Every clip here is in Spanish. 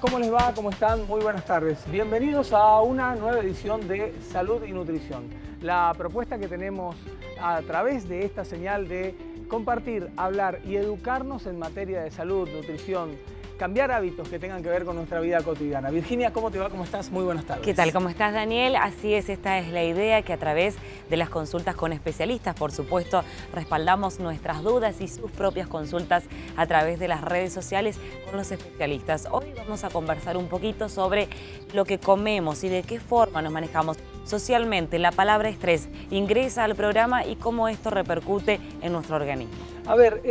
¿cómo les va? ¿Cómo están? Muy buenas tardes. Bienvenidos a una nueva edición de Salud y Nutrición. La propuesta que tenemos a través de esta señal de compartir, hablar y educarnos en materia de salud, nutrición, cambiar hábitos que tengan que ver con nuestra vida cotidiana. Virginia, ¿cómo te va? ¿Cómo estás? Muy buenas tardes. ¿Qué tal? ¿Cómo estás, Daniel? Así es, esta es la idea, que a través de las consultas con especialistas, por supuesto, respaldamos nuestras dudas y sus propias consultas a través de las redes sociales con los especialistas. Hoy vamos a conversar un poquito sobre lo que comemos y de qué forma nos manejamos socialmente. La palabra estrés ingresa al programa y cómo esto repercute en nuestro organismo. A ver,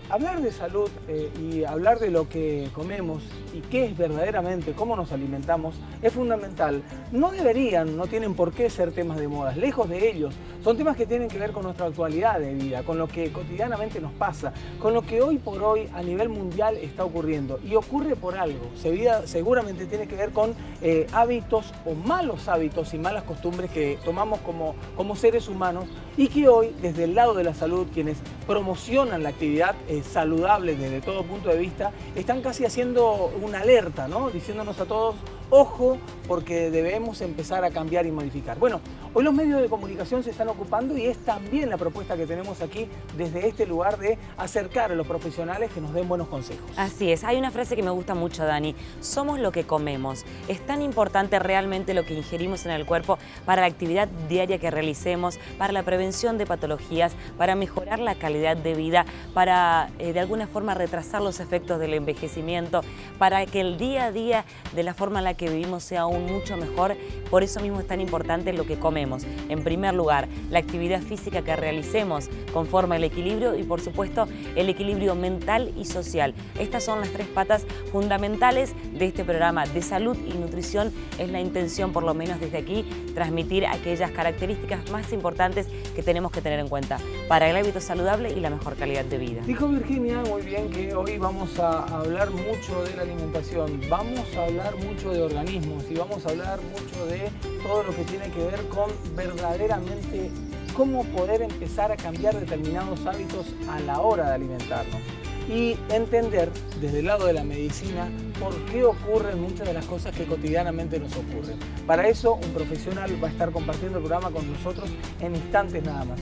hablar de salud y hablar de lo que comemos y qué es verdaderamente, cómo nos alimentamos, es fundamental. No deberían, no tienen por qué ser temas de moda, lejos de ellos. Son temas que tienen que ver con nuestra actualidad de vida, con lo que cotidianamente nos pasa, con lo que hoy por hoy a nivel mundial está ocurriendo. Y ocurre por algo, seguramente tiene que ver con hábitos o malos hábitos y malas costumbres que tomamos como seres humanos y que hoy, desde el lado de la salud, quienes promocionan la actividad saludable desde todo punto de vista, están casi haciendo una alerta, ¿no? Diciéndonos a todos, ojo, porque debemos empezar a cambiar y modificar. Bueno, hoy los medios de comunicación se están ocupando y es también la propuesta que tenemos aquí desde este lugar de acercar a los profesionales que nos den buenos consejos. Así es, hay una frase que me gusta mucho, Dani, somos lo que comemos. Es tan importante realmente lo que ingerimos en el cuerpo para la actividad diaria que realicemos, para la prevención de patologías, para mejorar la calidad de vida, para de alguna forma retrasar los efectos del envejecimiento, para que el día a día de la forma en la que vivimos sea aún mucho mejor. Por eso mismo es tan importante lo que comemos. En primer lugar, la actividad física que realicemos conforma el equilibrio y, por supuesto, el equilibrio mental y social. Estas son las tres patas fundamentales de este programa de salud y nutrición. Es la intención, por lo menos desde aquí, transmitir aquellas características más importantes que tenemos que tener en cuenta para el hábito saludable y la mejor calidad de vida. Dijo Virginia muy bien que hoy vamos a hablar mucho de la alimentación, vamos a hablar mucho de organismos y vamos a hablar mucho de todo lo que tiene que ver con verdaderamente cómo poder empezar a cambiar determinados hábitos a la hora de alimentarnos y entender desde el lado de la medicina por qué ocurren muchas de las cosas que cotidianamente nos ocurren. Para eso un profesional va a estar compartiendo el programa con nosotros en instantes nada más.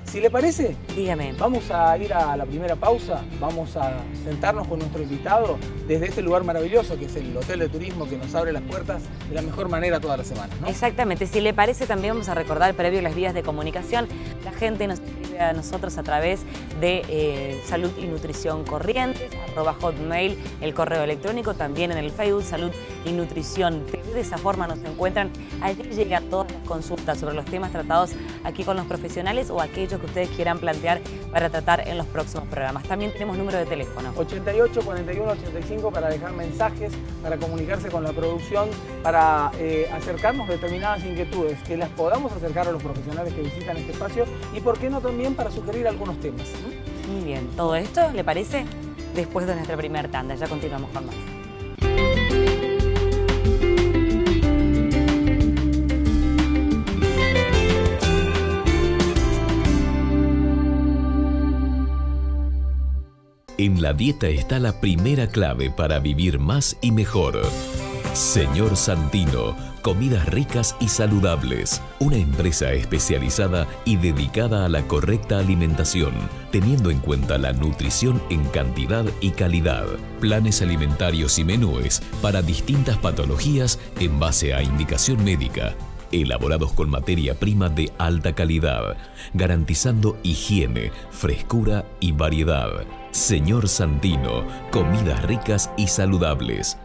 Si le parece, dígame. Vamos a ir a la primera pausa, vamos a sentarnos con nuestro invitado desde este lugar maravilloso que es el Hotel de Turismo que nos abre las puertas de la mejor manera todas las semanas, ¿no? Exactamente, si le parece también vamos a recordar previo las vías de comunicación. La gente nos escribe a nosotros a través de Salud y Nutrición Corrientes, @hotmail, el correo electrónico, también en el Facebook Salud y Nutrición TV. De esa forma nos encuentran, allí llegan todas las consultas sobre los temas tratados aquí con los profesionales o aquellos que ustedes quieran plantear para tratar en los próximos programas. También tenemos número de teléfono. 88 41 85 para dejar mensajes, para comunicarse con la producción, para acercarnos a determinadas inquietudes, que las podamos acercar a los profesionales que visitan este espacio y por qué no también para sugerir algunos temas. Muy bien, todo esto, ¿le parece? Después de nuestra primera tanda, ya continuamos con más. En la dieta está la primera clave para vivir más y mejor. Señor Santino, comidas ricas y saludables. Una empresa especializada y dedicada a la correcta alimentación, teniendo en cuenta la nutrición en cantidad y calidad. Planes alimentarios y menúes para distintas patologías en base a indicación médica. Elaborados con materia prima de alta calidad, garantizando higiene, frescura y variedad. Señor Santino, comidas ricas y saludables.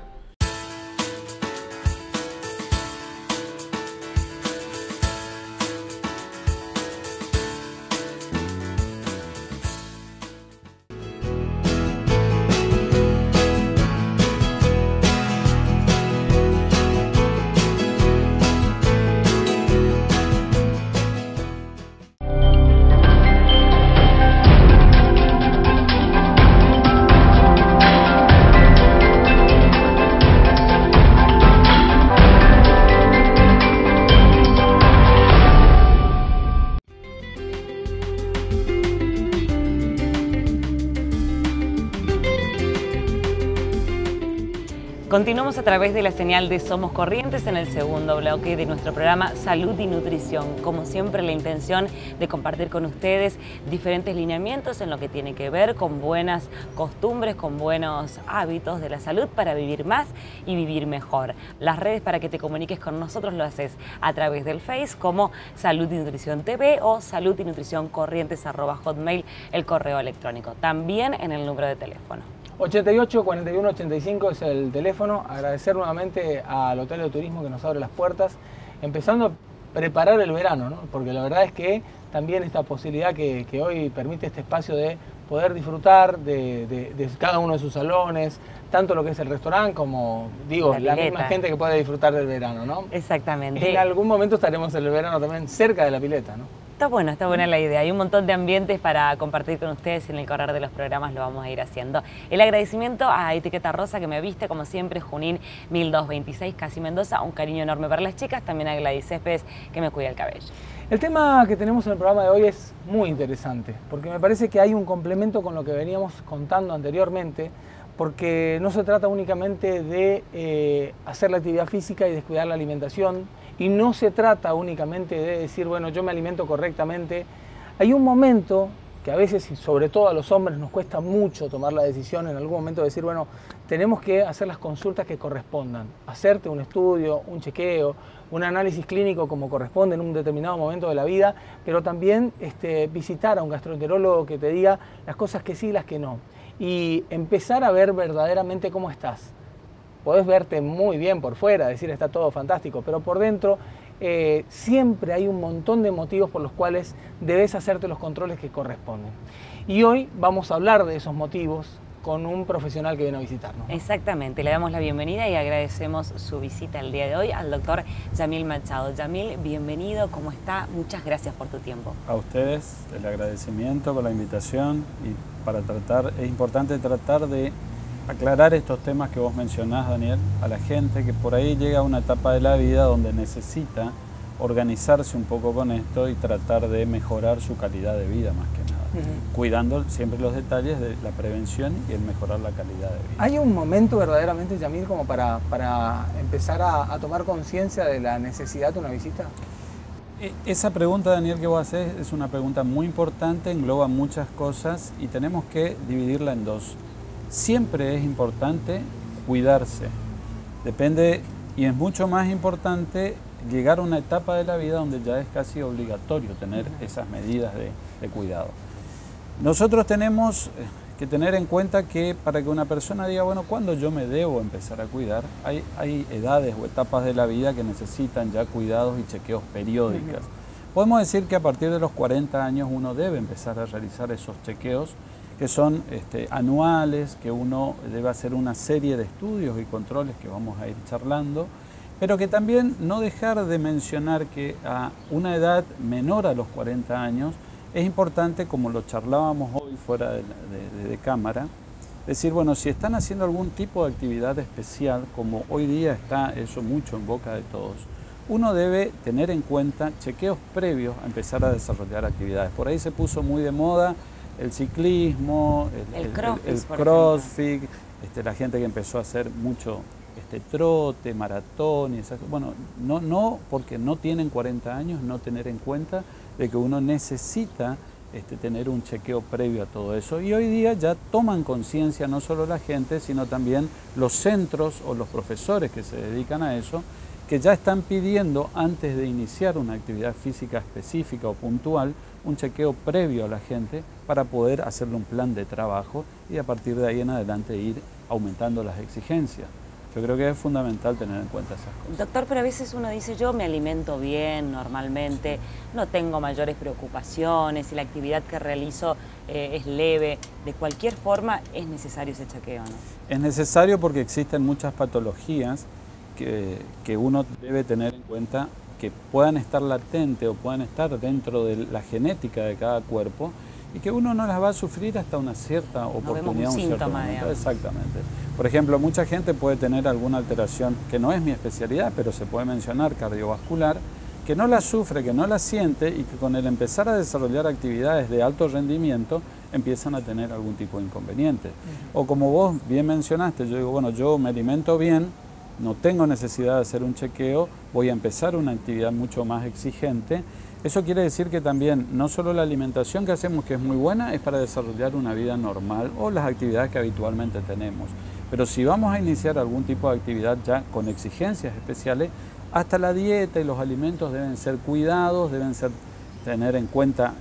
Continuamos a través de la señal de Somos Corrientes en el segundo bloque de nuestro programa Salud y Nutrición. Como siempre, la intención de compartir con ustedes diferentes lineamientos en lo que tiene que ver con buenas costumbres, con buenos hábitos de la salud para vivir más y vivir mejor. Las redes para que te comuniques con nosotros lo haces a través del Face como Salud y Nutrición TV o Salud y Nutrición Corrientes@hotmail, el correo electrónico. También en el número de teléfono. 88 41 85 es el teléfono. Agradecer nuevamente al Hotel de Turismo que nos abre las puertas, empezando a preparar el verano, ¿no? Porque la verdad es que también esta posibilidad que hoy permite este espacio de poder disfrutar de cada uno de sus salones, tanto lo que es el restaurante como, digo, la misma gente que puede disfrutar del verano, ¿no? Exactamente. En algún momento estaremos en el verano también cerca de la pileta, ¿no? Está buena la idea. Hay un montón de ambientes para compartir con ustedes y en el correr de los programas lo vamos a ir haciendo. El agradecimiento a Etiqueta Rosa que me viste, como siempre, Junín 1226, Casi Mendoza. Un cariño enorme para las chicas. También a Gladys Céspedes que me cuida el cabello. El tema que tenemos en el programa de hoy es muy interesante, porque me parece que hay un complemento con lo que veníamos contando anteriormente, porque no se trata únicamente de hacer la actividad física y descuidar la alimentación, y no se trata únicamente de decir, bueno, yo me alimento correctamente. Hay un momento que a veces, y sobre todo a los hombres, nos cuesta mucho tomar la decisión en algún momento de decir, bueno, tenemos que hacer las consultas que correspondan, hacerte un estudio, un chequeo, un análisis clínico como corresponde en un determinado momento de la vida, pero también visitar a un gastroenterólogo que te diga las cosas que sí y las que no, y empezar a ver verdaderamente cómo estás. Podés verte muy bien por fuera, decir está todo fantástico, pero por dentro siempre hay un montón de motivos por los cuales debes hacerte los controles que corresponden. Y hoy vamos a hablar de esos motivos con un profesional que viene a visitarnos, ¿no? Exactamente, le damos la bienvenida y agradecemos su visita el día de hoy al doctor Yamil Machado. Yamil, bienvenido, ¿cómo está? Muchas gracias por tu tiempo. A ustedes el agradecimiento por la invitación y para es importante tratar de aclarar estos temas que vos mencionás, Daniel, a la gente que por ahí llega a una etapa de la vida donde necesita organizarse un poco con esto y tratar de mejorar su calidad de vida más que nada, cuidando siempre los detalles de la prevención y el mejorar la calidad de vida. ¿Hay un momento verdaderamente, Yamil, como para empezar a tomar conciencia de la necesidad de una visita? Esa pregunta, Daniel, que vos haces es una pregunta muy importante, engloba muchas cosas y tenemos que dividirla en dos. Siempre es importante cuidarse, depende y es mucho más importante llegar a una etapa de la vida donde ya es casi obligatorio tener esas medidas de cuidado. Nosotros tenemos que tener en cuenta que para que una persona diga, bueno, ¿cuándo yo me debo empezar a cuidar? Hay edades o etapas de la vida que necesitan ya cuidados y chequeos periódicos. Podemos decir que a partir de los 40 años uno debe empezar a realizar esos chequeos que son anuales, que uno debe hacer una serie de estudios y controles que vamos a ir charlando, pero que también no dejar de mencionar que a una edad menor a los 40 años es importante, como lo charlábamos hoy fuera de cámara, decir, bueno, si están haciendo algún tipo de actividad especial, como hoy día está eso mucho en boca de todos, uno debe tener en cuenta chequeos previos a empezar a desarrollar actividades. Por ahí se puso muy de moda el ciclismo, el crossfit, la gente que empezó a hacer mucho trote, maratón y esas cosas. Bueno, no porque no tienen 40 años, no tener en cuenta de que uno necesita tener un chequeo previo a todo eso. Y hoy día ya toman conciencia no solo la gente, sino también los centros o los profesores que se dedican a eso, que ya están pidiendo antes de iniciar una actividad física específica o puntual, un chequeo previo a la gente para poder hacerle un plan de trabajo y a partir de ahí en adelante ir aumentando las exigencias. Yo creo que es fundamental tener en cuenta esas cosas. Doctor, pero a veces uno dice, yo me alimento bien normalmente, no tengo mayores preocupaciones y la actividad que realizo es leve. De cualquier forma es necesario ese chequeo, ¿no? Es necesario porque existen muchas patologías que uno debe tener en cuenta que puedan estar latentes o puedan estar dentro de la genética de cada cuerpo y que uno no las va a sufrir hasta una cierta oportunidad, un cierto momento. Exactamente. Por ejemplo, mucha gente puede tener alguna alteración que no es mi especialidad, pero se puede mencionar cardiovascular, que no la sufre, que no la siente y que con el empezar a desarrollar actividades de alto rendimiento empiezan a tener algún tipo de inconveniente. O como vos bien mencionaste, yo digo, bueno, yo me alimento bien, no tengo necesidad de hacer un chequeo, voy a empezar una actividad mucho más exigente. Eso quiere decir que también no solo la alimentación que hacemos, que es muy buena, es para desarrollar una vida normal o las actividades que habitualmente tenemos. Pero si vamos a iniciar algún tipo de actividad ya con exigencias especiales, hasta la dieta y los alimentos deben ser cuidados, deben ser tener en cuenta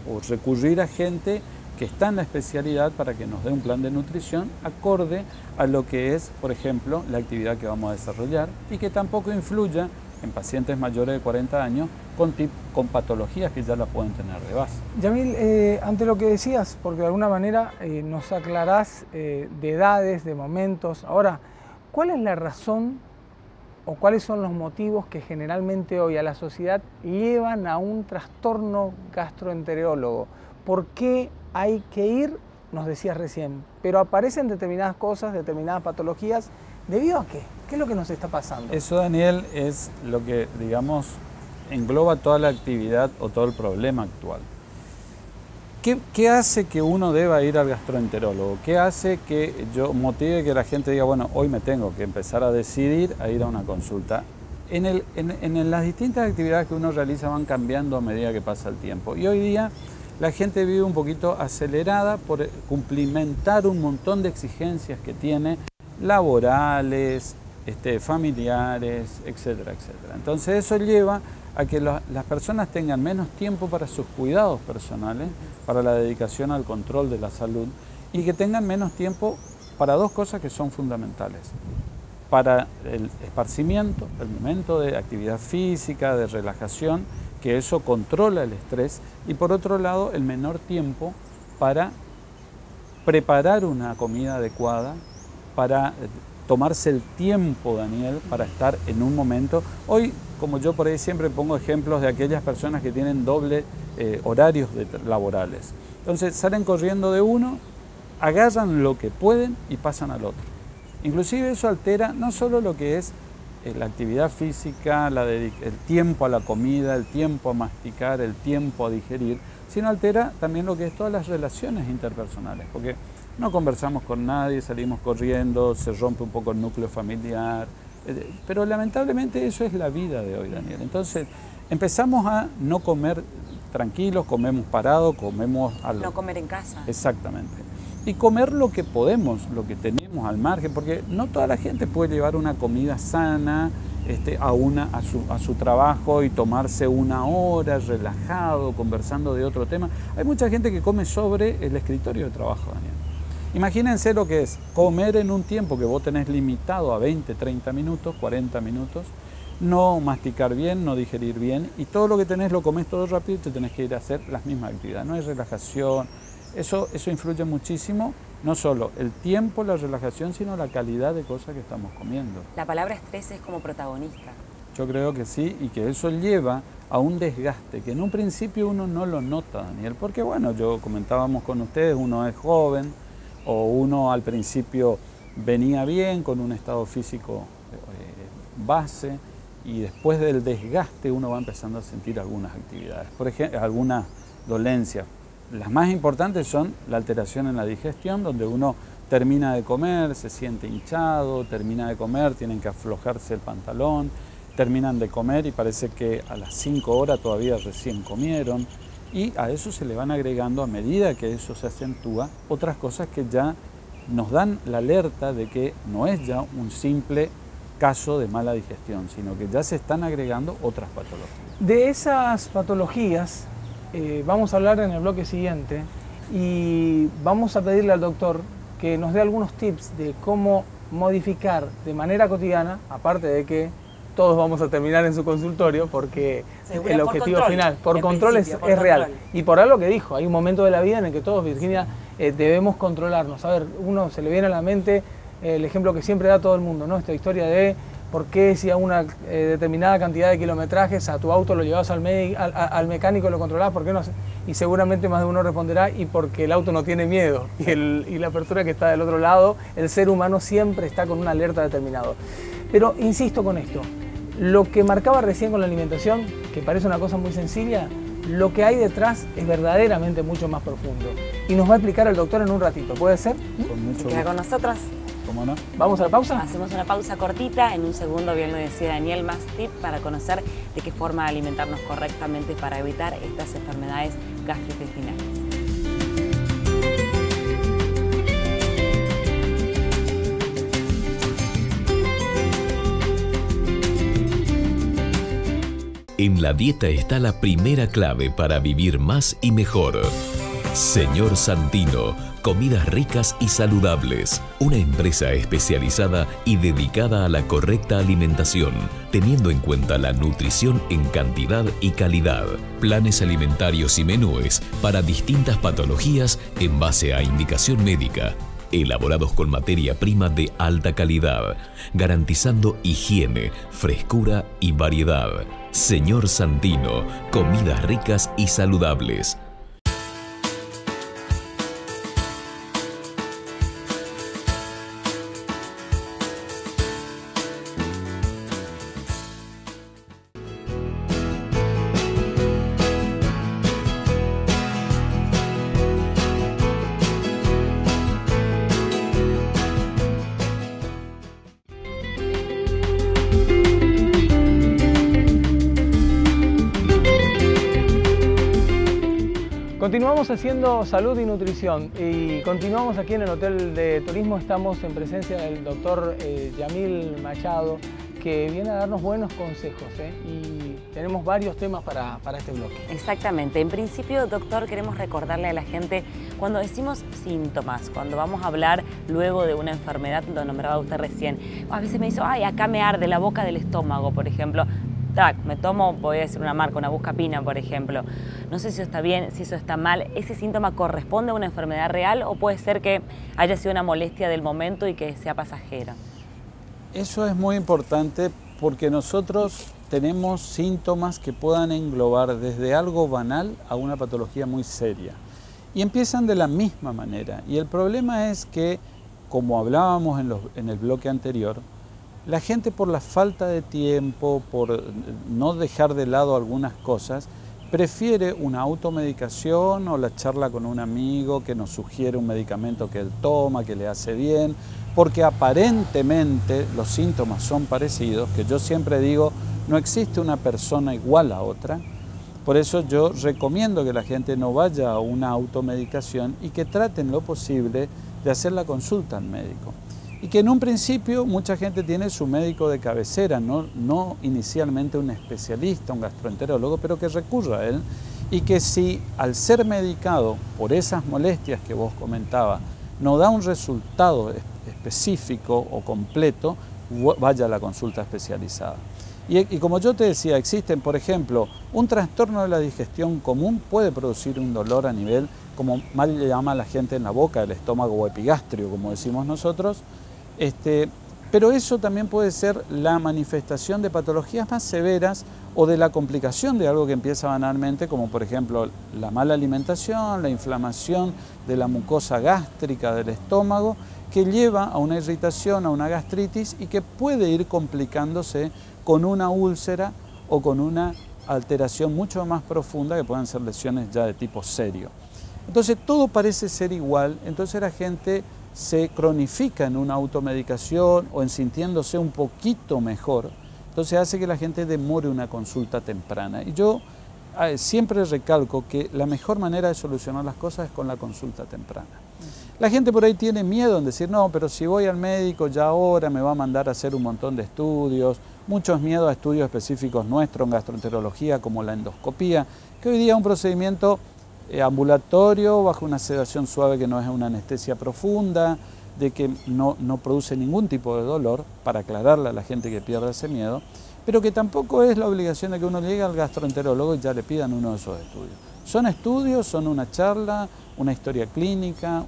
o recurrir a gente que está en la especialidad para que nos dé un plan de nutrición acorde a lo que es, por ejemplo, la actividad que vamos a desarrollar y que tampoco influya en pacientes mayores de 40 años con patologías que ya la pueden tener de base. Yamil, ante lo que decías, porque de alguna manera nos aclarás de edades, de momentos. Ahora, ¿cuál es la razón o cuáles son los motivos que generalmente hoy a la sociedad llevan a un trastorno gastroenterólogo? ¿Por qué hay que ir? Nos decías recién, pero aparecen determinadas cosas, determinadas patologías. ¿Debido a qué? ¿Qué es lo que nos está pasando? Eso, Daniel, es lo que, digamos, engloba toda la actividad o todo el problema actual. ¿Qué hace que uno deba ir al gastroenterólogo? ¿Qué hace que yo motive que la gente diga, bueno, hoy me tengo que empezar a decidir a ir a una consulta? En las distintas actividades que uno realiza van cambiando a medida que pasa el tiempo. Y hoy día la gente vive un poquito acelerada por cumplimentar un montón de exigencias que tiene laborales, familiares, etcétera, etcétera. Entonces eso lleva a que las personas tengan menos tiempo para sus cuidados personales, para la dedicación al control de la salud y que tengan menos tiempo para dos cosas que son fundamentales. Para el esparcimiento, el momento de actividad física, de relajación, que eso controla el estrés, y por otro lado el menor tiempo para preparar una comida adecuada, para tomarse el tiempo, Daniel, para estar en un momento. Hoy, como yo por ahí siempre pongo ejemplos de aquellas personas que tienen doble horarios laborales. Entonces salen corriendo de uno, agarran lo que pueden y pasan al otro. Inclusive eso altera no solo lo que es la actividad física, el tiempo a la comida, el tiempo a masticar, el tiempo a digerir, sino altera también lo que es todas las relaciones interpersonales, porque no conversamos con nadie, salimos corriendo, se rompe un poco el núcleo familiar, pero lamentablemente eso es la vida de hoy, Daniel. Entonces empezamos a no comer tranquilos, comemos parados, comemos... No comer en casa. Exactamente. Y comer lo que podemos, lo que tenemos al margen, porque no toda la gente puede llevar una comida sana a su trabajo y tomarse una hora relajado, conversando de otro tema. Hay mucha gente que come sobre el escritorio de trabajo, Daniel. Imagínense lo que es comer en un tiempo que vos tenés limitado a 20, 30 minutos, 40 minutos, no masticar bien, no digerir bien, y todo lo que tenés lo comés todo rápido y te tenés que ir a hacer las mismas actividades. No hay relajación. Eso influye muchísimo, no solo el tiempo, la relajación, sino la calidad de cosas que estamos comiendo. La palabra estrés es como protagonista. Yo creo que sí, y que eso lleva a un desgaste que en un principio uno no lo nota, Daniel, porque bueno, comentábamos con ustedes, uno es joven o uno al principio venía bien con un estado físico base y después del desgaste uno va empezando a sentir algunas actividades, por ejemplo, algunas dolencias. Las más importantes son la alteración en la digestión, donde uno termina de comer, se siente hinchado, termina de comer, tienen que aflojarse el pantalón, terminan de comer y parece que a las 5 horas todavía recién comieron. Y a eso se le van agregando, a medida que eso se acentúa, otras cosas que ya nos dan la alerta de que no es ya un simple caso de mala digestión, sino que ya se están agregando otras patologías. De esas patologías vamos a hablar en el bloque siguiente y vamos a pedirle al doctor que nos dé algunos tips de cómo modificar de manera cotidiana, aparte de que todos vamos a terminar en su consultorio porque el objetivo final, por control es real. Y por algo que dijo, hay un momento de la vida en el que todos, Virginia, debemos controlarnos. A ver, uno se le viene a la mente el ejemplo que siempre da todo el mundo, ¿no? Esta historia de por qué si a una determinada cantidad de kilometrajes a tu auto lo llevas al mecánico y lo controlás, ¿por qué no? Y seguramente más de uno responderá, y porque el auto no tiene miedo. Y la apertura que está del otro lado, el ser humano siempre está con una alerta determinada. Pero insisto con esto, lo que marcaba recién con la alimentación, que parece una cosa muy sencilla, lo que hay detrás es verdaderamente mucho más profundo. Y nos va a explicar el doctor en un ratito, ¿puede ser? Con mucho ¿Se queda con nosotras? ¿Cómo no? ¿Vamos a la pausa? Hacemos una pausa cortita, en un segundo bien lo decía Daniel, más tip para conocer de qué forma alimentarnos correctamente para evitar estas enfermedades gastrointestinales. En la dieta está la primera clave para vivir más y mejor. Señor Santino, comidas ricas y saludables. Una empresa especializada y dedicada a la correcta alimentación, teniendo en cuenta la nutrición en cantidad y calidad. Planes alimentarios y menúes para distintas patologías en base a indicación médica. Elaborados con materia prima de alta calidad, garantizando higiene, frescura y variedad. Señor Santino, comidas ricas y saludables. Continuamos haciendo salud y nutrición y continuamos aquí en el Hotel de Turismo. Estamos en presencia del doctor Yamil Machado, que viene a darnos buenos consejos y tenemos varios temas para este bloque. Exactamente. En principio, doctor, queremos recordarle a la gente, cuando decimos síntomas, cuando vamos a hablar luego de una enfermedad, lo nombraba usted recién, a veces me dice, ay, acá me arde la boca del estómago, por ejemplo. Me tomo, voy a decir una marca, una Buscapina, por ejemplo. No sé si eso está bien, si eso está mal. ¿Ese síntoma corresponde a una enfermedad real o puede ser que haya sido una molestia del momento y que sea pasajera? Eso es muy importante porque nosotros tenemos síntomas que puedan englobar desde algo banal a una patología muy seria. Y empiezan de la misma manera. Y el problema es que, como hablábamos en el bloque anterior, la gente, por la falta de tiempo, por no dejar de lado algunas cosas, prefiere una automedicación o la charla con un amigo que nos sugiere un medicamento que él toma, que le hace bien, porque aparentemente los síntomas son parecidos, que yo siempre digo, no existe una persona igual a otra. Por eso yo recomiendo que la gente no vaya a una automedicación y que traten lo posible de hacer la consulta al médico. Y que en un principio mucha gente tiene su médico de cabecera, no inicialmente un especialista, un gastroenterólogo, pero que recurra a él y que si al ser medicado por esas molestias que vos comentabas no da un resultado específico o completo, vaya a la consulta especializada. Y como yo te decía, existen, por ejemplo, un trastorno de la digestión común puede producir un dolor a nivel, como mal le llama la gente, en la boca, el estómago o epigastrio, como decimos nosotros. Pero eso también puede ser la manifestación de patologías más severas o de la complicación de algo que empieza banalmente, como por ejemplo la mala alimentación, la inflamación de la mucosa gástrica del estómago, que lleva a una irritación, a una gastritis y que puede ir complicándose con una úlcera o con una alteración mucho más profunda, que pueden ser lesiones ya de tipo serio. Entonces todo parece ser igual, entonces la gente se cronifica en una automedicación o en sintiéndose un poquito mejor, entonces hace que la gente demore una consulta temprana. Y yo siempre recalco que la mejor manera de solucionar las cosas es con la consulta temprana. La gente por ahí tiene miedo en decir, no, pero si voy al médico ya ahora me va a mandar a hacer un montón de estudios, muchos miedos a estudios específicos nuestros en gastroenterología como la endoscopía, que hoy día es un procedimiento ambulatorio, bajo una sedación suave que no es una anestesia profunda, de que no produce ningún tipo de dolor, para aclararle a la gente que pierda ese miedo, pero que tampoco es la obligación de que uno llegue al gastroenterólogo y ya le pidan uno de esos estudios. Son estudios, son una charla, una historia clínica,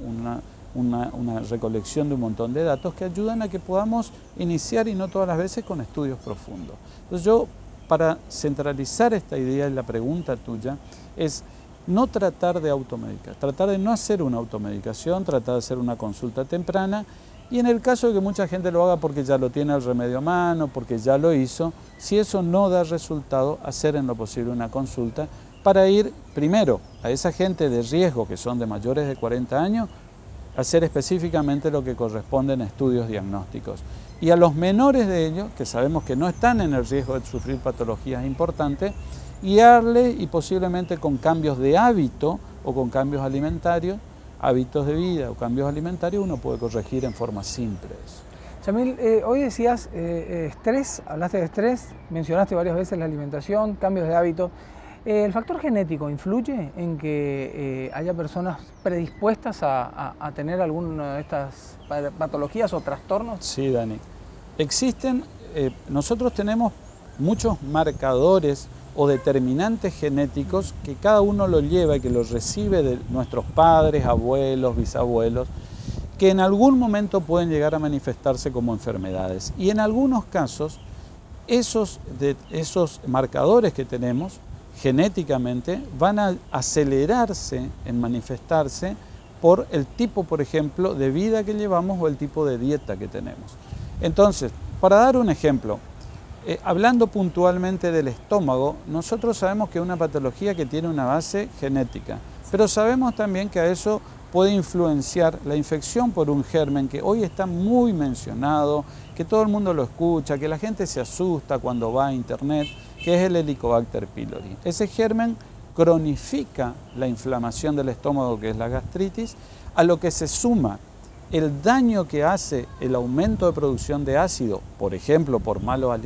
una recolección de un montón de datos que ayudan a que podamos iniciar, y no todas las veces, con estudios profundos. Entonces yo, para centralizar esta idea y la pregunta tuya, es no tratar de automedicar, tratar de no hacer una automedicación, tratar de hacer una consulta temprana Y en el caso de que mucha gente lo haga porque ya lo tiene el remedio a mano, porque ya lo hizo, si eso no da resultado, hacer en lo posible una consulta para ir primero a esa gente de riesgo que son de mayores de 40 años, hacer específicamente lo que corresponde en estudios diagnósticos. Y a los menores de ellos, que sabemos que no están en el riesgo de sufrir patologías importantes, guiarle y posiblemente con cambios de hábito o con cambios alimentarios, hábitos de vida o cambios alimentarios, uno puede corregir en forma simple eso. Yamil, hoy decías estrés, hablaste de estrés, mencionaste varias veces la alimentación, cambios de hábitos. ¿El factor genético influye en que haya personas predispuestas a tener alguna de estas patologías o trastornos? Sí, Dani. Existen, nosotros tenemos muchos marcadores o determinantes genéticos que cada uno lo lleva y que lo recibe de nuestros padres, abuelos, bisabuelos, que en algún momento pueden llegar a manifestarse como enfermedades. Y en algunos casos, esos marcadores que tenemos genéticamente van a acelerarse en manifestarse por el tipo, por ejemplo, de vida que llevamos o el tipo de dieta que tenemos. Entonces, para dar un ejemplo, hablando puntualmente del estómago, nosotros sabemos que es una patología que tiene una base genética, pero sabemos también que a eso puede influenciar la infección por un germen que hoy está muy mencionado, que todo el mundo lo escucha, que la gente se asusta cuando va a internet, que es el Helicobacter pylori. Ese germen cronifica la inflamación del estómago, que es la gastritis, a lo que se suma el daño que hace el aumento de producción de ácido, por ejemplo, por mala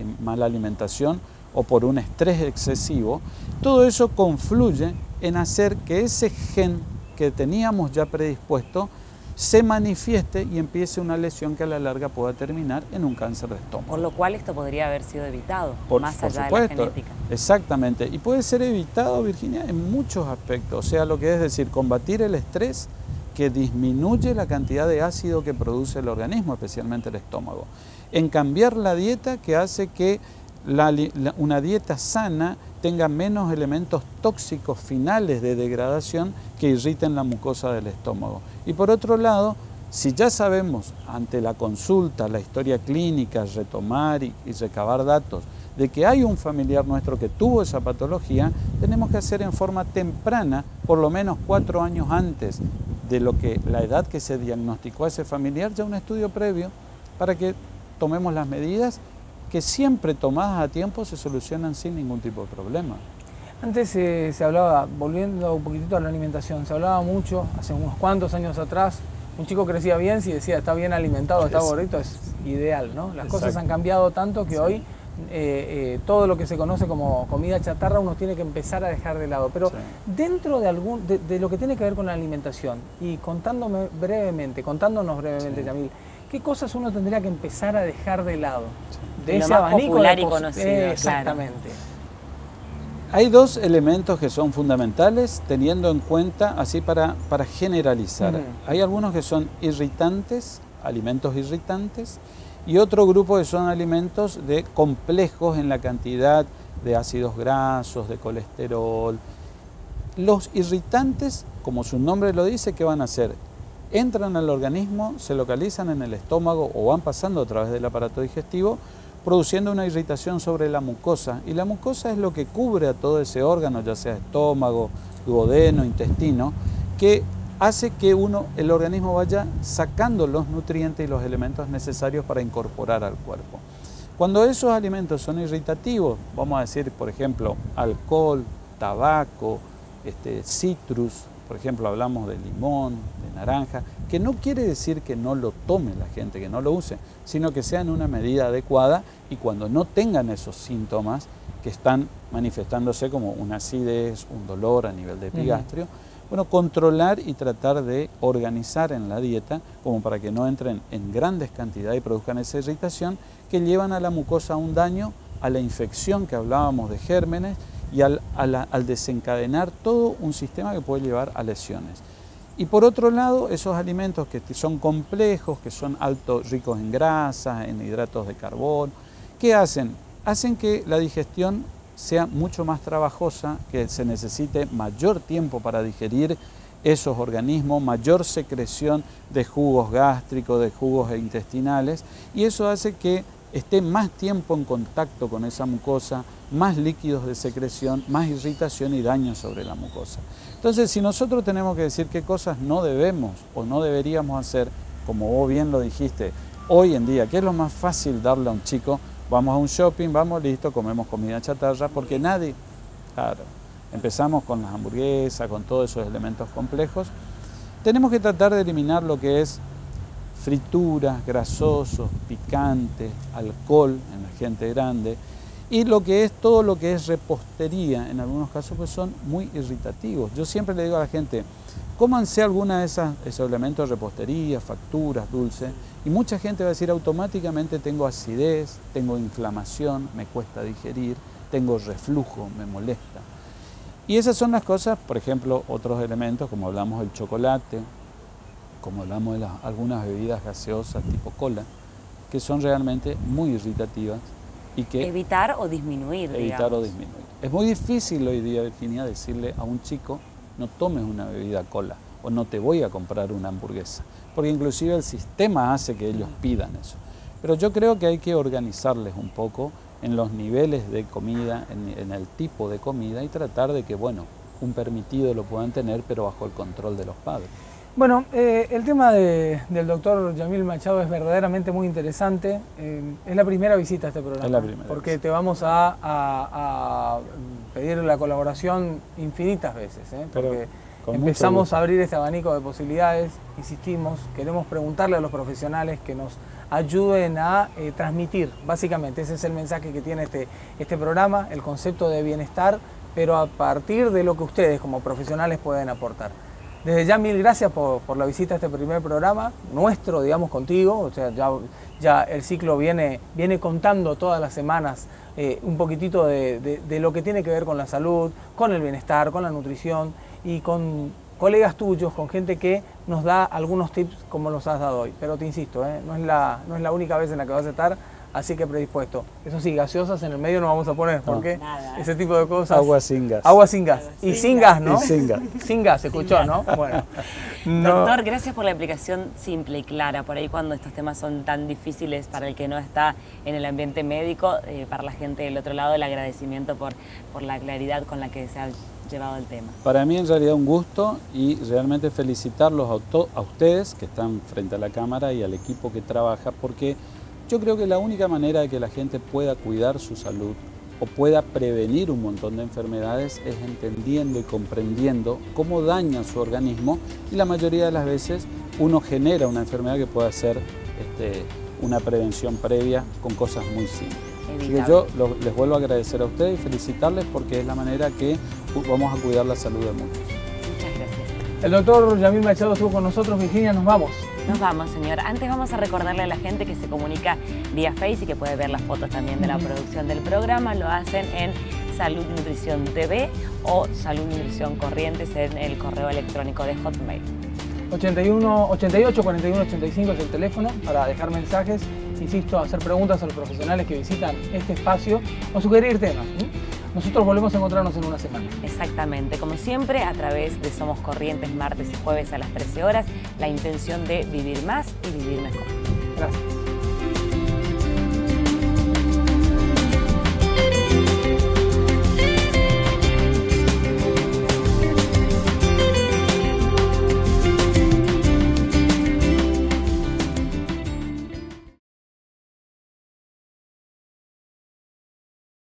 alimentación o por un estrés excesivo. Todo eso confluye en hacer que ese gen que teníamos ya predispuesto se manifieste y empiece una lesión que a la larga pueda terminar en un cáncer de estómago. Por lo cual esto podría haber sido evitado, más allá supuesto, de la genética. Exactamente, y puede ser evitado, Virginia, en muchos aspectos. O sea, lo que es decir, combatir el estrés que disminuye la cantidad de ácido que produce el organismo, especialmente el estómago. En cambiar la dieta, que hace que una dieta sana tenga menos elementos tóxicos finales de degradación que irriten la mucosa del estómago. Y por otro lado, si ya sabemos ante la consulta, la historia clínica, retomar y recabar datos de que hay un familiar nuestro que tuvo esa patología, tenemos que hacer en forma temprana, por lo menos 4 años antes de la edad que se diagnosticó a ese familiar, ya un estudio previo para que tomemos las medidas que siempre tomadas a tiempo se solucionan sin ningún tipo de problema. Antes se hablaba, volviendo un poquitito a la alimentación, se hablaba mucho, hace unos cuantos años atrás, un chico crecía bien si decía está bien alimentado, está gordito, es ideal, ¿no? Las cosas han cambiado tanto que hoy todo lo que se conoce como comida chatarra uno tiene que empezar a dejar de lado. Pero dentro de lo que tiene que ver con la alimentación, y contándоnos brevemente, Yamil, ¿qué cosas uno tendría que empezar a dejar de lado? De ese abanico popular y conocido. Exactamente. Claro. Hay 2 elementos que son fundamentales, teniendo en cuenta, así para generalizar. Hay algunos que son irritantes, alimentos irritantes, y otro grupo que son alimentos complejos en la cantidad de ácidos grasos, de colesterol. Los irritantes, como su nombre lo dice, ¿qué van a hacer? Entran al organismo, se localizan en el estómago o van pasando a través del aparato digestivo, produciendo una irritación sobre la mucosa. Y la mucosa es lo que cubre a todo ese órgano, ya sea estómago, duodeno, intestino, que hace que el organismo vaya sacando los nutrientes y los elementos necesarios para incorporar al cuerpo. Cuando esos alimentos son irritativos, vamos a decir, por ejemplo, alcohol, tabaco, citrus, por ejemplo, hablamos de limón, de naranja, que no quiere decir que no lo tome la gente, que no lo use, sino que sea en una medida adecuada y cuando no tengan esos síntomas que están manifestándose como una acidez, un dolor a nivel de epigastrio, bueno, controlar y tratar de organizar en la dieta como para que no entren en grandes cantidades y produzcan esa irritación que llevan a la mucosa un daño, a la infección que hablábamos de gérmenes y al desencadenar todo un sistema que puede llevar a lesiones. Y por otro lado, esos alimentos que son complejos, que son ricos en grasas, en hidratos de carbono, ¿qué hacen? Hacen que la digestión sea mucho más trabajosa, que se necesite mayor tiempo para digerir esos organismos, mayor secreción de jugos gástricos, de jugos intestinales, y eso hace que esté más tiempo en contacto con esa mucosa, más líquidos de secreción, más irritación y daño sobre la mucosa. Entonces, si nosotros tenemos que decir qué cosas no debemos o no deberíamos hacer, como vos bien lo dijiste, hoy en día, ¿qué es lo más fácil darle a un chico? Vamos a un shopping, vamos, listo, comemos comida chatarra, porque nadie, claro, empezamos con las hamburguesas, con todos esos elementos complejos. Tenemos que tratar de eliminar lo que es frituras, grasosos, picantes, alcohol en la gente grande, y lo que es todo lo que es repostería, en algunos casos pues son muy irritativos. Yo siempre le digo a la gente, cómanse alguna de esos elementos de repostería, facturas, dulces, y mucha gente va a decir automáticamente tengo acidez, tengo inflamación, me cuesta digerir, tengo reflujo, me molesta. Y esas son las cosas, por ejemplo, otros elementos, como hablamos del chocolate, como hablamos de algunas bebidas gaseosas tipo cola, que son realmente muy irritativas y que... Evitar o disminuir, Evitar o disminuir. Es muy difícil hoy día, Virginia, decirle a un chico, no tomes una bebida cola o no te voy a comprar una hamburguesa, porque inclusive el sistema hace que ellos pidan eso. Pero yo creo que hay que organizarles un poco en los niveles de comida, en el tipo de comida, y tratar de que, bueno, un permitido lo puedan tener, pero bajo el control de los padres. Bueno, el tema del doctor Yamil Machado es verdaderamente muy interesante. Es la primera visita a este programa. Es la primera porque visita. te vamos a pedir la colaboración infinitas veces, porque empezamos a abrir este abanico de posibilidades, insistimos, queremos preguntarle a los profesionales que nos ayuden a transmitir, básicamente ese es el mensaje que tiene este programa, el concepto de bienestar, pero a partir de lo que ustedes como profesionales pueden aportar. Desde ya mil gracias por la visita a este primer programa, nuestro, digamos, contigo. O sea, ya el ciclo viene contando todas las semanas un poquitito de lo que tiene que ver con la salud, con el bienestar, con la nutrición y con colegas tuyos, con gente que nos da algunos tips como los has dado hoy. Pero te insisto, no es la única vez en la que vas a estar, así que predispuesto. Eso sí, gaseosas en el medio no vamos a poner, porque ese tipo de cosas... Agua sin gas. Agua sin gas. Y sin gas, ¿no? Y sin gas. Sin gas, se escuchó, ¿no? Bueno. Doctor, gracias por la explicación simple y clara. Por ahí cuando estos temas son tan difíciles para el que no está en el ambiente médico, para la gente del otro lado, el agradecimiento por la claridad con la que se ha llevado el tema. Para mí en realidad un gusto y realmente felicitarlos a ustedes que están frente a la cámara y al equipo que trabaja, porque yo creo que la única manera de que la gente pueda cuidar su salud o pueda prevenir un montón de enfermedades es entendiendo y comprendiendo cómo daña su organismo, y la mayoría de las veces uno genera una enfermedad que puede ser una prevención previa con cosas muy simples. Así que yo les vuelvo a agradecer a ustedes y felicitarles porque es la manera que vamos a cuidar la salud de muchos. Muchas gracias. El doctor Yamil Machado estuvo con nosotros. Virginia, nos vamos. Nos vamos, señor. Antes vamos a recordarle a la gente que se comunica vía Face y que puede ver las fotos también de la producción del programa. Lo hacen en Salud Nutrición TV o Salud Nutrición Corrientes en el correo electrónico de Hotmail. 88 41 85 es el teléfono para dejar mensajes, insisto, hacer preguntas a los profesionales que visitan este espacio o sugerir temas. Nosotros volvemos a encontrarnos en una semana. Exactamente, como siempre, a través de Somos Corrientes, martes y jueves a las 13 horas, la intención de vivir más y vivir mejor. Gracias.